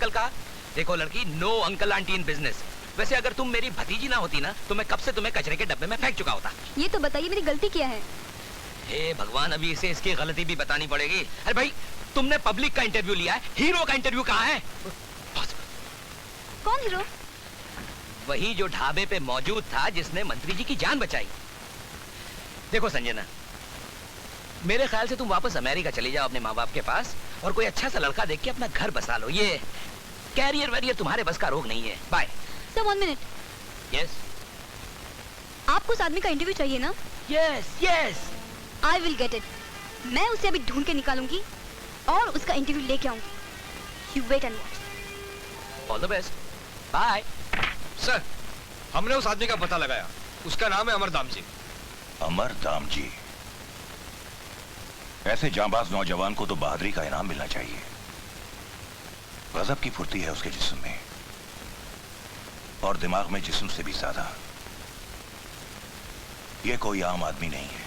Uncle कहा? देखो लड़की, no uncle aunty in business. वैसे अगर तुम मेरी भतीजी ना होती ना तो मैं कब से तुम्हें कचरे के डब्बे में फेंक चुका होता। ये तो बताइए मेरी गलती क्या है? हे भगवान, अभी इसे इसकी गलती भी बतानी पड़ेगी। अरे भाई, तुमने पब्लिक का इंटरव्यू लिया है, हीरो का इंटरव्यू कहाँ है? कौन हीरो? वही जो ढाबे पे मौजूद था जिसने मंत्री जी की जान बचाई। देखो संजना, मेरे ख्याल से तुम वापस अमेरिका चली जाओ अपने माँ बाप के पास और कोई अच्छा सा लड़का देख के अपना घर बसा लो। ये कैरियर वैरियर तुम्हारे बस का रोग नहीं है। बाय। Sir 1 minute. यस। आपको उस आदमी का इंटरव्यू चाहिए ना? Yes yes. I will get it. मैं उसे अभी ढूंढ के निकालूंगी और उसका इंटरव्यू लेके आऊंगी। You wait and watch. All the best. Bye. Sir, हमने उस आदमी का पता लगाया। उसका नाम है अमरदाम जी। अमरदाम जी? ऐसे जांबाज नौजवान को तो बहादुरी का इनाम मिलना चाहिए। गजब की फुर्ती है उसके जिस्म में और दिमाग में जिस्म से भी ज्यादा। ये कोई आम आदमी नहीं है।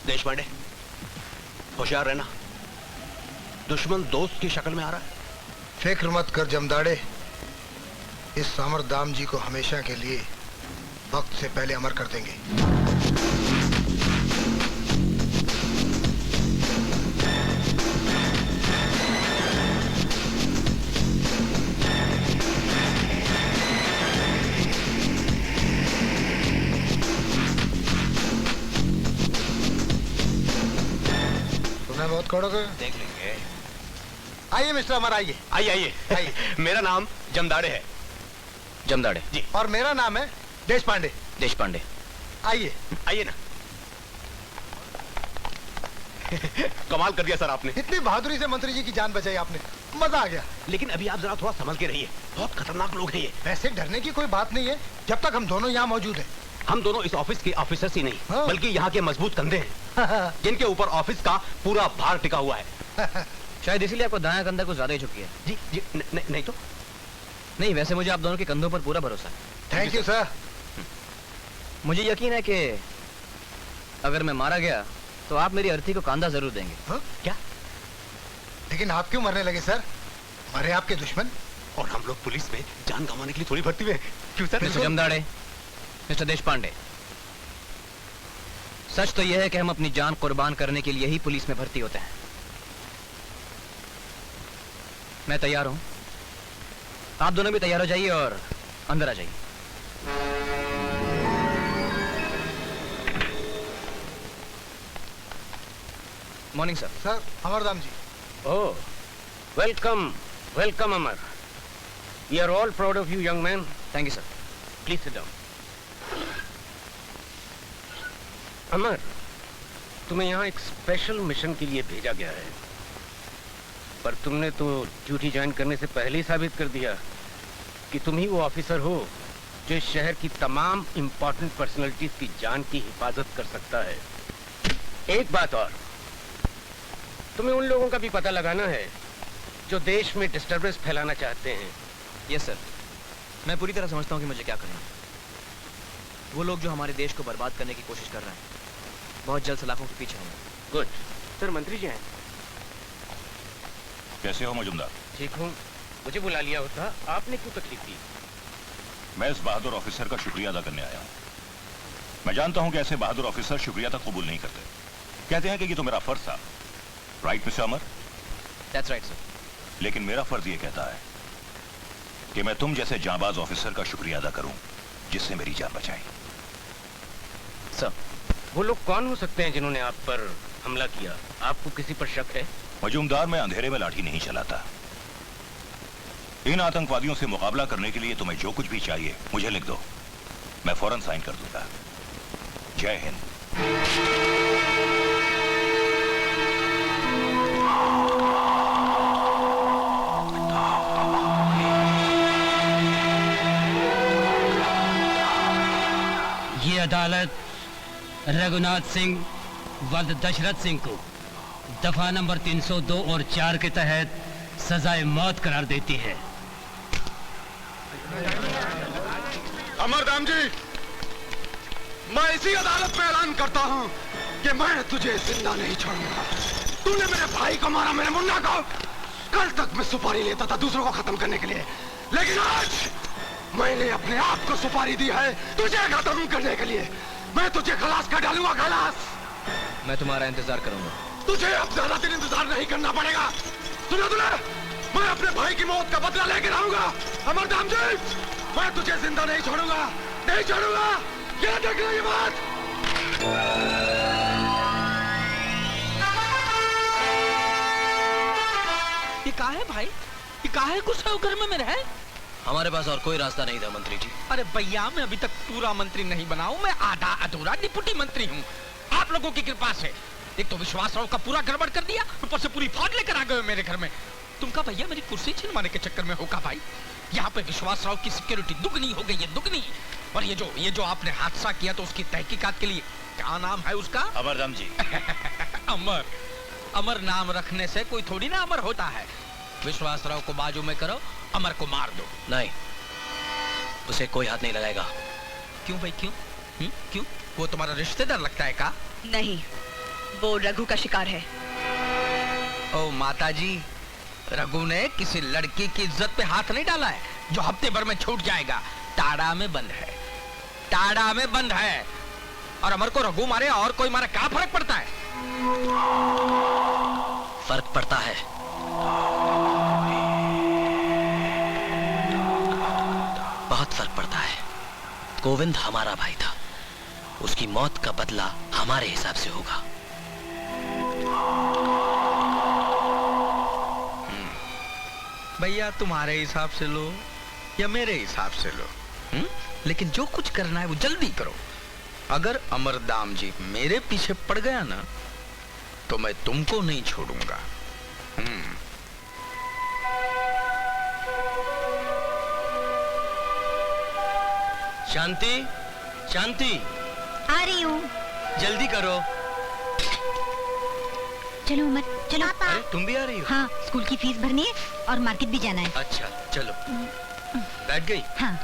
देशपांडे, होशियार रहना, दुश्मन दोस्त की शक्ल में आ रहा है। फिक्र मत कर जमदाड़े, इस अमरदाम जी को हमेशा के लिए वक्त से पहले अमर कर देंगे। तुमने बहुत करोगे? देख लेंगे। आइए मिस्टर अमर, आइए आइए आइए आइए। मेरा नाम जमदाड़े है। जमदाड़े जी। और मेरा नाम है देशपांडे। देशपांडे। आइए आइए ना। कमाल कर दिया सर आपने। इतनी बहादुरी से मंत्री जी की जान बचाई आपने, मजा आ गया। लेकिन अभी आप जरा थोड़ा संभल के रहिए, बहुत खतरनाक लोग हैं ये। वैसे डरने की कोई बात नहीं है जब तक हम दोनों यहाँ मौजूद हैं। हम दोनों इस ऑफिस के ऑफिसर्स ही नहीं, हाँ। बल्कि यहाँ के मजबूत कंधे हैं जिनके ऊपर ऑफिस का पूरा भार टिका हुआ है। शायद इसीलिए आपको दायां कंधा कुछ ज्यादा ही झुकी है। जी जी नहीं तो नहीं, वैसे मुझे आप दोनों के कंधों पर पूरा भरोसा है। Thank you sir. मुझे यकीन है कि अगर मैं मारा गया तो आप मेरी अर्थी को कांधा जरूर देंगे। हाँ? क्या? लेकिन आप क्यों मरने लगे सर? मरे आपके दुश्मन। और हम लोग पुलिस में जान गंवाने के लिए थोड़ी भर्ती हुए हैं। क्यों sir? Mister Jamdade, mister Deshpande, सच तो यह है कि हम अपनी जान कुर्बान करने के लिए ही पुलिस में भर्ती होते हैं। मैं तैयार हूं, आप दोनों भी तैयार हो जाइए और अंदर आ जाइए। Morning sir. Sir अमरदाम ji. Oh, welcome, welcome, Amar. We are all proud of you, young man. Thank you sir. Please sit down. अमर, तुम्हें यहाँ एक स्पेशल मिशन के लिए भेजा गया है, पर तुमने तो ड्यूटी ज्वाइन करने से पहले ही साबित कर दिया कि तुम ही वो ऑफिसर हो जो इस शहर की तमाम इंपॉर्टेंट पर्सनैलिटीज की जान की हिफाजत कर सकता है। एक बात और, तुम्हें उन लोगों का भी पता लगाना है जो देश में डिस्टर्बेंस फैलाना चाहते हैं। यस सर, मैं पूरी तरह समझता हूँ कि मुझे क्या करना है। वो लोग जो हमारे देश को बर्बाद करने की कोशिश कर रहे हैं, बहुत जल्द सलाखों के पीछे होंगे। गुड। सर, मंत्री जी हैं। कैसे हो मजुमदार? ठीक हूँ। मुझे बुला लिया होता, आपने क्यों तकलीफ दी? मैं इस बहादुर ऑफिसर का शुक्रिया अदा करने आया हूँ। मैं जानता हूँ कि ऐसे बहादुर ऑफिसर शुक्रिया तक कबूल नहीं करते, कहते हैं कि ये तो मेरा फर्ज था। Right mister Amar? That's right sir. लेकिन मेरा फर्ज ये कहता है कि मैं तुम जैसे जांबाज ऑफिसर का शुक्रिया अदा करूं जिससे मेरी जान बचाई। सर, वो लोग कौन हो सकते हैं जिन्होंने आप पर हमला किया? आपको किसी पर शक है? मजूमदार, मैं अंधेरे में लाठी नहीं चलाता। इन आतंकवादियों से मुकाबला करने के लिए तुम्हें जो कुछ भी चाहिए मुझे लिख दो, मैं फौरन साइन कर दूंगा। जय हिंद। ये अदालत रघुनाथ सिंह वल्द दशरथ सिंह को दफा नंबर 302 और 4 के तहत सजाए मौत करार देती है। अमरदाम जी, मैं इसी अदालत में ऐलान करता हूं कि मैं तुझे जिंदा नहीं छोड़ूंगा। तूने मेरे भाई को मारा, मेरे मुन्ना को। कल तक मैं सुपारी लेता था दूसरों को खत्म करने के लिए, लेकिन आज मैंने अपने आप को सुपारी दी है तुझे खत्म करने के लिए। मैं तुझे खलास कर डालूंगा, खलास। मैं तुम्हारा इंतजार करूंगा। तुझे अब ज्यादा दिन इंतजार नहीं करना पड़ेगा। सुनो तुझे, मैं अपने भाई की मौत का बदला लेकर आऊंगा। अमरदाम जी, मैं तुझे जिंदा नहीं छोड़ूंगा, नहीं छोड़ूंगा। ये देख लो ये बात। ये कहा है भाई? ये कहा है गुस्सा होकर में मेरा है? हमारे पास और कोई रास्ता नहीं था मंत्री जी। अरे भैया, मैं अभी तक पूरा मंत्री नहीं बना हूं, मैं आधा अधूरा डिप्टी मंत्री हूं। आप लोगों की कृपा से। एक तो विश्वास राव का पूरा गड़बड़ कर दिया, ऊपर से पूरी फौज लेकर आ गए हो मेरे घर में। तुमका भैया मेरी कुर्सी छिनवाने के चक्कर में होगा भाई। यहाँ पे विश्वास राव की सिक्योरिटी दुगनी हो गई है, दुगनी। और ये जो आपने हादसा किया तो उसकी तहकीकात के लिए क्या नाम है उसका? अमरदम जी। अमर। अमर नाम रखने से कोई थोड़ी ना अमर होता है। विश्वास राव को बाजू में करो, अमर को मार दो। नहीं, उसे कोई हाथ नहीं लगाएगा। क्यों भाई, क्यों? क्यों? वो तुम्हारा रिश्तेदार लगता है का? नहीं, वो रघु का शिकार है। ओ माता जी, रघु ने किसी लड़की की इज्जत पे हाथ नहीं डाला है जो हफ्ते भर में छूट जाएगा। टाड़ा में बंद है, टाड़ा में बंद है। और अमर को रघु मारे और कोई मारे, क्या फर्क पड़ता है? फर्क पड़ता है। बहुत फर्क पड़ता है। गोविंद हमारा भाई था, उसकी मौत का बदला हमारे हिसाब से होगा। भैया, तुम्हारे हिसाब से लो या मेरे हिसाब से लो, लेकिन जो कुछ करना है वो जल्दी करो। अगर अमरदाम जी मेरे पीछे पड़ गया ना, तो मैं तुमको नहीं छोड़ूंगा। शांति, शांति, आ रही हूँ। जल्दी करो। चलो उमर, चलो। अरे तुम भी आ रही हो? हाँ, स्कूल की फीस भरनी है और मार्केट भी जाना है। अच्छा चलो। बैठ गई? हाँ।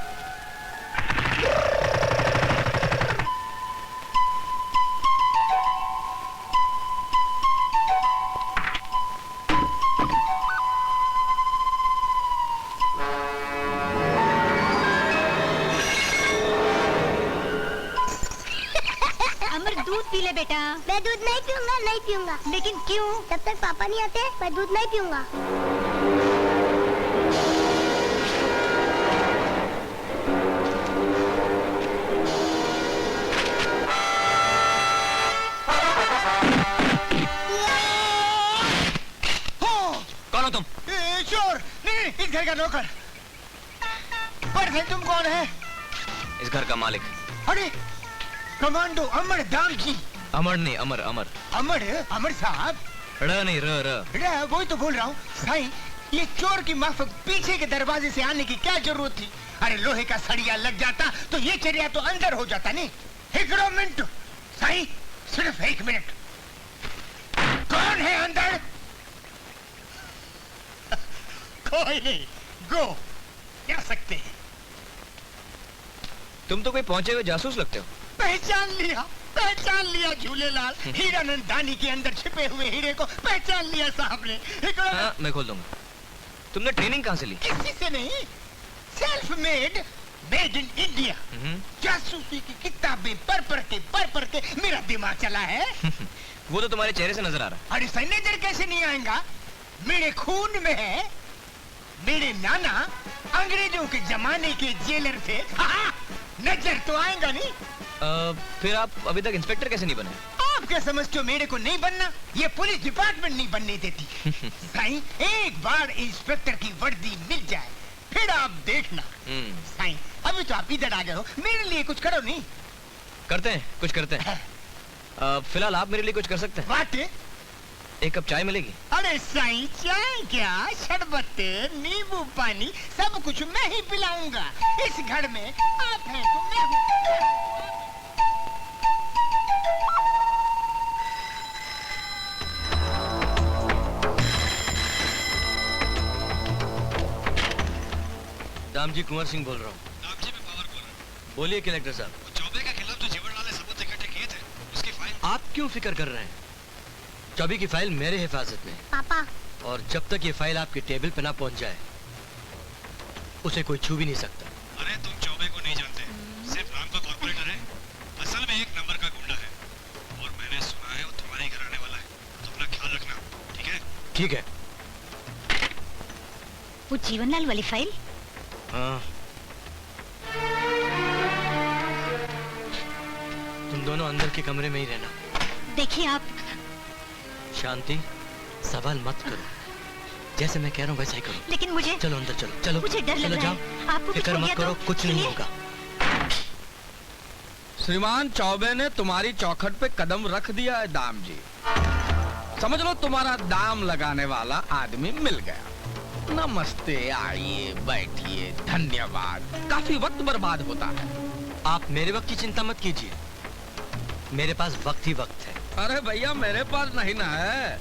अमर, दूध पी ले बेटा। मैं दूध नहीं पीऊंगा, नहीं पीऊंगा। लेकिन क्यों? जब तक पापा नहीं आते मैं दूध नहीं पीऊंगा। कौन हो तुम? चोर नहीं, इस घर का नौकर। पर तुम कौन है? इस घर का मालिक। अरे कमांडो अमर दाम जी। अमर नहीं, अमर, अमर। अमर? अमर साहब? र नहीं, र। वही तो बोल रहा हूँ साईं। ये चोर की माफक पीछे के दरवाजे से आने की क्या जरूरत थी? अरे लोहे का सरिया लग जाता तो ये चरिया तो अंदर हो जाता। नहीं, एक मिनट साईं, सिर्फ 1 मिनट। कौन है अंदर? कोई नहीं, गो जा सकते हैं। तुम तो कोई पहुंचे हुए जासूस लगते हो। पहचान लिया झूलेलाल। हीरानंदानी के अंदर छिपे हुए हीरे को पहचान लिया साहब ने। हाँ, मैं खोल दूंगा। तुमने ट्रेनिंग कहाँ से ली? किसी से नहीं, सेल्फ मेड इन इंडिया। जासूसी की किताबें पढ़ के मेरा दिमाग चला है। वो तो तुम्हारे चेहरे से नजर आ रहा है। अरे सही नजर कैसे नहीं आएगा? मेरे खून में है। मेरे नाना अंग्रेजों के जमाने के जेलर थे। नजर तो आएगा नहीं। फिर आप अभी तक इंस्पेक्टर कैसे नहीं बने? आप क्या समझते हो मेरे को नहीं बनना? ये पुलिस डिपार्टमेंट नहीं बनने देती। साईं, एक बार इंस्पेक्टर की वर्दी मिल जाए फिर आप देखना। साईं, अभी तो आप इधर आ गए हो, मेरे लिए कुछ करो। नहीं करते हैं, कुछ करते हैं। फिलहाल आप मेरे लिए कुछ कर सकते हैं? बात? एक कप चाय मिलेगी? अरे साईं, चाय क्या, शरबत, नींबू पानी सब कुछ मैं ही पिलाऊंगा। इस घर में आप हैं तो मैं हूँ। दाम जी, कुंवर सिंह बोल रहा हूँ। दाम जी, मैं पावर बोल रहा हूँ। बोलिए कलेक्टर साहब। चौबे के खिलाफ जो जीवन वाले सबूत इकट्ठे किए थे, उसकी फाइल। आप क्यों फिक्र कर रहे हैं? चौबे की फाइल मेरे हिफाजत में है। पापा। और जब तक ये फाइल आपके टेबल पे ना पहुंच जाए, उसे कोई छू भी नहीं सकता। अरे तुम चौबे को नहीं जानते, सिर्फ नाम का कॉर्पोरेटर है, असल में एक नंबर का गुंडा है। और मैंने सुना है वो तुम्हारे ही घर आने वाला है, तो अपना ख्याल रखना, ठीक है? ठीक है। वो जीवनलाल वाली फाइल? हाँ। तुम दोनों अंदर के कमरे में ही रहना। देखिए आप। शांति, सवाल मत करो। जैसे मैं कह रहा हूँ वैसा ही करो। लेकिन मुझे। चलो अंदर चलो। चलो मुझे डर लग रहा है। आपको फिक्र मत करो, कुछ नहीं होगा। श्रीमान चौबे ने तुम्हारी चौखट पे कदम रख दिया है दाम जी। समझ लो तुम्हारा दाम लगाने वाला आदमी मिल गया। नमस्ते, आइए बैठिए, धन्यवाद। काफी वक्त बर्बाद होता है। आप मेरे वक्त की चिंता मत कीजिए, मेरे पास वक्त ही वक्त है। अरे भैया मेरे पास नहीं ना है।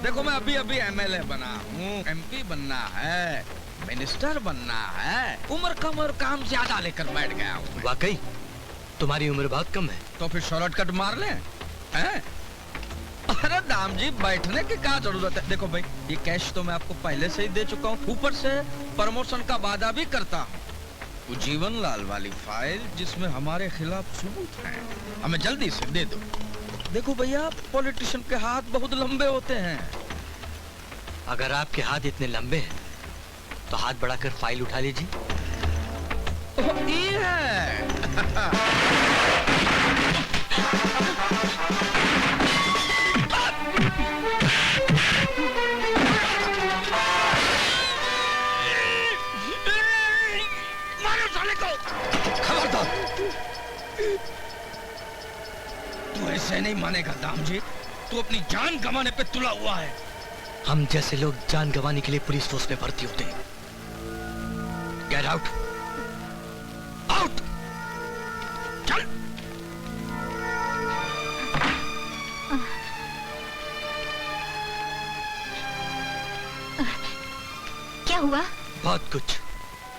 देखो मैं अभी अभी एमएलए बना हूँ, एमपी बनना है, मिनिस्टर बनना है, उम्र कम और काम ज्यादा लेकर बैठ गया हूँ। वाकई तुम्हारी उम्र बहुत कम है। तो फिर शॉर्टकट मार लें, हैं? अरे दाम जी बैठने की क्या जरूरत है? देखो भाई ये कैश तो मैं आपको पहले से ही दे चुका हूँ, ऊपर से प्रमोशन का वादा भी करता हूँ। वो जीवनलाल वाली फाइल जिसमें हमारे खिलाफ सबूत हैं, हमें जल्दी से दे दो। देखो भैया पॉलिटिशियन के हाथ बहुत लंबे होते हैं। अगर आपके हाथ इतने लंबे हैं तो हाथ बढ़ाकर फाइल उठा लीजिए। ये है। मारो साले को। खबरदार, तू ऐसे नहीं मानेगा दाम जी। तू अपनी जान गंवाने पे तुला हुआ है। हम जैसे लोग जान गंवाने के लिए पुलिस फोर्स में भर्ती होते हैं। Get out. आउट। चल। क्या हुआ? बहुत कुछ।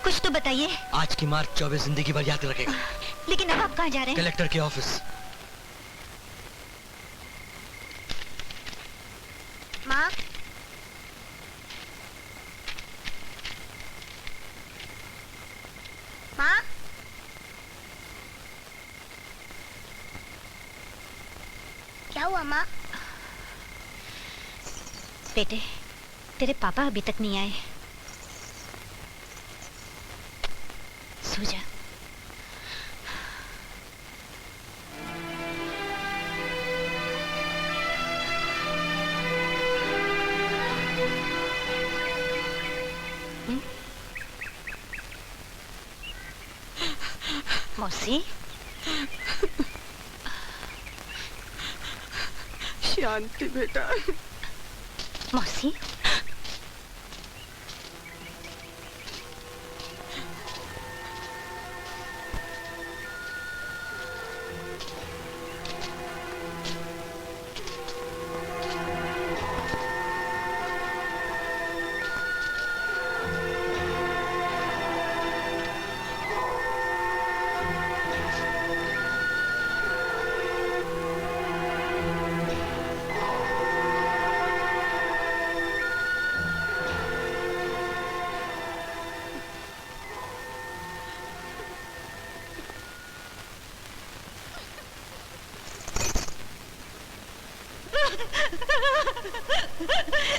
कुछ तो बताइए। आज की मार चौबे जिंदगी भर याद रखेगा। लेकिन अब आप कहाँ जा रहे हैं? कलेक्टर के ऑफिस। माँ। माँ। क्या हुआ माँ? बेटे, तेरे पापा अभी तक नहीं आए। सो जा। मौसी। शांति बेटा। मौसी।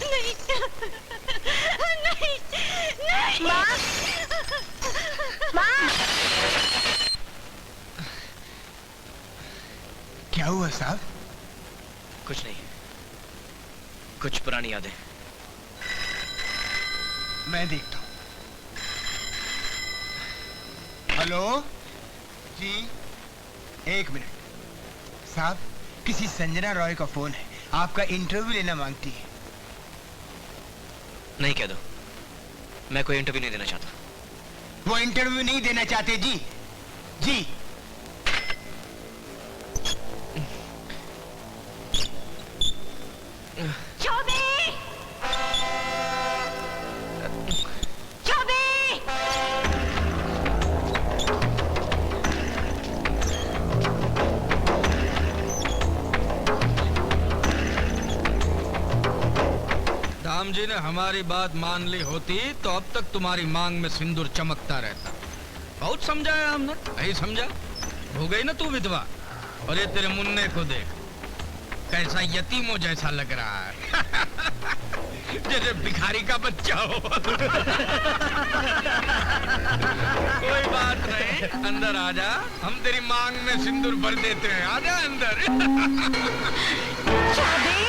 नहीं, नहीं, नहीं। माँ, माँ। क्या हुआ साहब? कुछ नहीं, कुछ पुरानी यादें। मैं देखता हूँ। हेलो जी, एक मिनट साहब, किसी संजना रॉय का फोन है, आपका इंटरव्यू लेना मांगती है। नहीं कह दो, मैं कोई इंटरव्यू नहीं देना चाहता। वो इंटरव्यू नहीं देना चाहते जी? जी। चौबे! चौबे! राम जी ने हमारी बात मान ली होती तो अब तक तुम्हारी मांग में सिंदूर चमकता रहता। बहुत समझाया हमने, नहीं समझा। हो गई ना तू विधवा। और ये तेरे मुन्ने को देख, कैसा यतीमों जैसा लग रहा है। जैसे भिखारी का बच्चा हो। कोई बात नहीं, अंदर आ जा, हम तेरी मांग में सिंदूर भर देते हैं। आ जा अंदर। चाबी